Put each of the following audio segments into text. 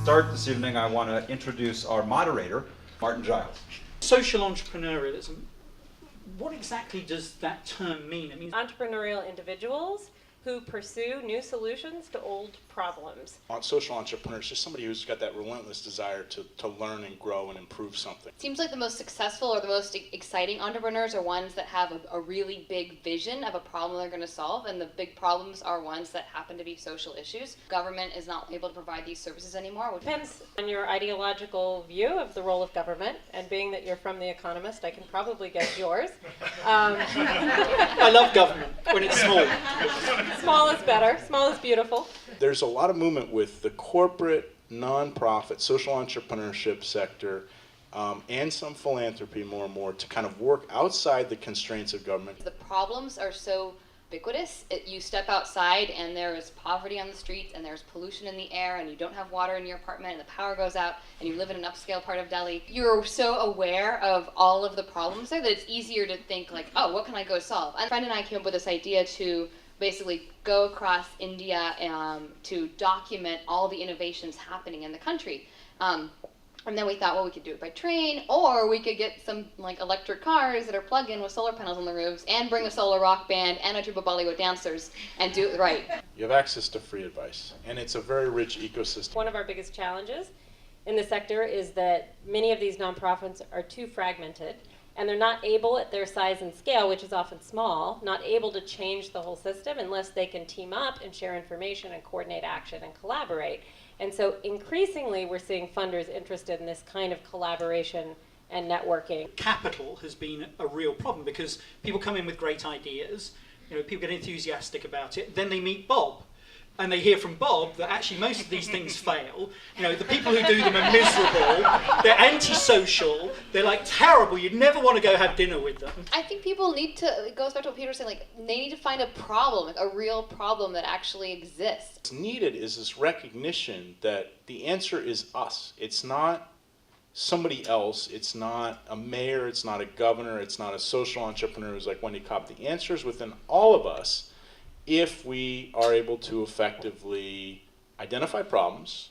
start this evening, I want to introduce our moderator, Martin Giles. Social entrepreneurialism. What exactly does that term mean? I mean, Entrepreneurial individuals who pursue new solutions to old problems. Social entrepreneurs, just somebody who's got that relentless desire to learn and grow and improve something. Seems like the most successful or the most exciting entrepreneurs are ones that have a really big vision of a problem they're going to solve, and the big problems are ones that happen to be social issues. Government is not able to provide these services anymore. Depends on your ideological view of the role of government, and being that you're from The Economist, I can probably guess yours. I love government when it's small. Small is better. Small is beautiful. There's a lot of movement with the corporate, nonprofit, social entrepreneurship sector, and some philanthropy more and more to kind of work outside the constraints of government. The problems are so ubiquitous. You step outside and there is poverty on the streets and there's pollution in the air and you don't have water in your apartment and the power goes out and you live in an upscale part of Delhi. You're so aware of all of the problems there that it's easier to think like, oh, what can I go solve? And a friend and I came up with this idea to basically go across India to document all the innovations happening in the country. And then we thought, well, we could do it by train, or we could get some like electric cars that are plug-in with solar panels on the roofs, and bring a solar rock band and a troupe of Bollywood dancers, and do it right. You have access to free advice, and it's a very rich ecosystem. One of our biggest challenges in the sector is that many of these nonprofits are too fragmented, and they're not able, at their size and scale, which is often small, not able to change the whole system unless they can team up and share information and coordinate action and collaborate. And so increasingly we're seeing funders interested in this kind of collaboration and networking. Capital has been a real problem because people come in with great ideas, people get enthusiastic about it, then they meet Bob. And they hear from Bob that actually most of these things fail. The people who do them are miserable, they're antisocial, they're like terrible, you'd never want to go have dinner with them. I think people need to, it goes back to what Peter was saying, like they need to find a problem, like a real problem that actually exists. What's needed is this recognition that the answer is us. It's not somebody else, it's not a mayor, it's not a governor, it's not a social entrepreneur who's like Wendy Kopp. The answer is within all of us. If we are able to effectively identify problems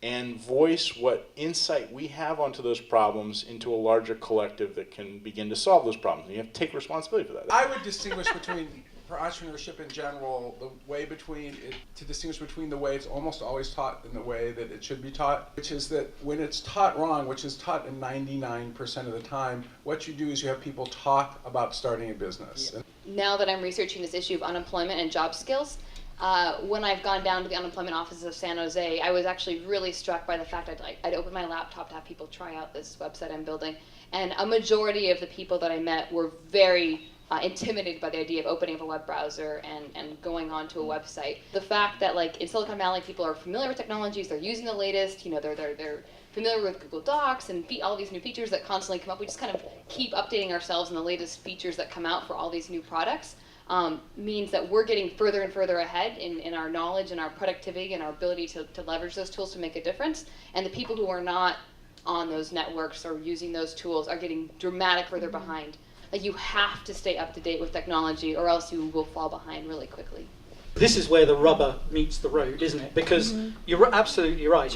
and voice what insight we have onto those problems into a larger collective that can begin to solve those problems. And you have to take responsibility for that. I would distinguish between, for entrepreneurship in general, to distinguish between the way it's almost always taught and the way that it should be taught, which is that when it's taught wrong, which is taught in 99% of the time, what you do is you have people talk about starting a business. Yeah. Now that I'm researching this issue of unemployment and job skills, when I've gone down to the unemployment offices of San Jose, I was actually really struck by the fact I'd open my laptop to have people try out this website I'm building, and a majority of the people that I met were very intimidated by the idea of opening up a web browser and going onto a website. The fact that like in Silicon Valley people are familiar with technologies, they're using the latest, they're familiar with Google Docs and all these new features that constantly come up. We just kind of keep updating ourselves in the latest features that come out for all these new products. Means that we're getting further and further ahead in our knowledge and our productivity and our ability to leverage those tools to make a difference. And the people who are not on those networks or using those tools are getting dramatically further behind. Like you have to stay up to date with technology or else you will fall behind really quickly. This is where the rubber meets the road, isn't it? Because you're absolutely right.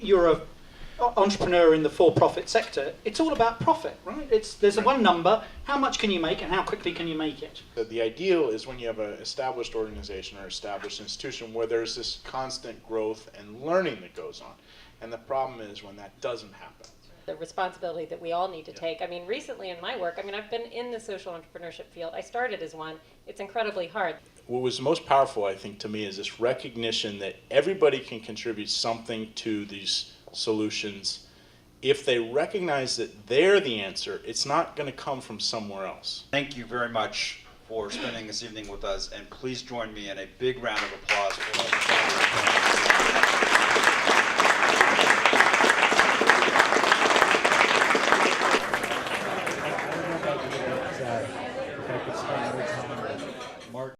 You're a entrepreneur in the for-profit sector, it's all about profit, right? There's one number, how much can you make and how quickly can you make it? The ideal is when you have an established organization or established institution where there's this constant growth and learning that goes on. And the problem is when that doesn't happen. The responsibility that we all need to take. I mean, recently in my work, I've been in the social entrepreneurship field. I started as one. It's incredibly hard. What was most powerful, I think, to me is this recognition that everybody can contribute something to these solutions. If they recognize that they're the answer, it's not going to come from somewhere else. Thank you very much for spending this evening with us, and please join me in a big round of applause for our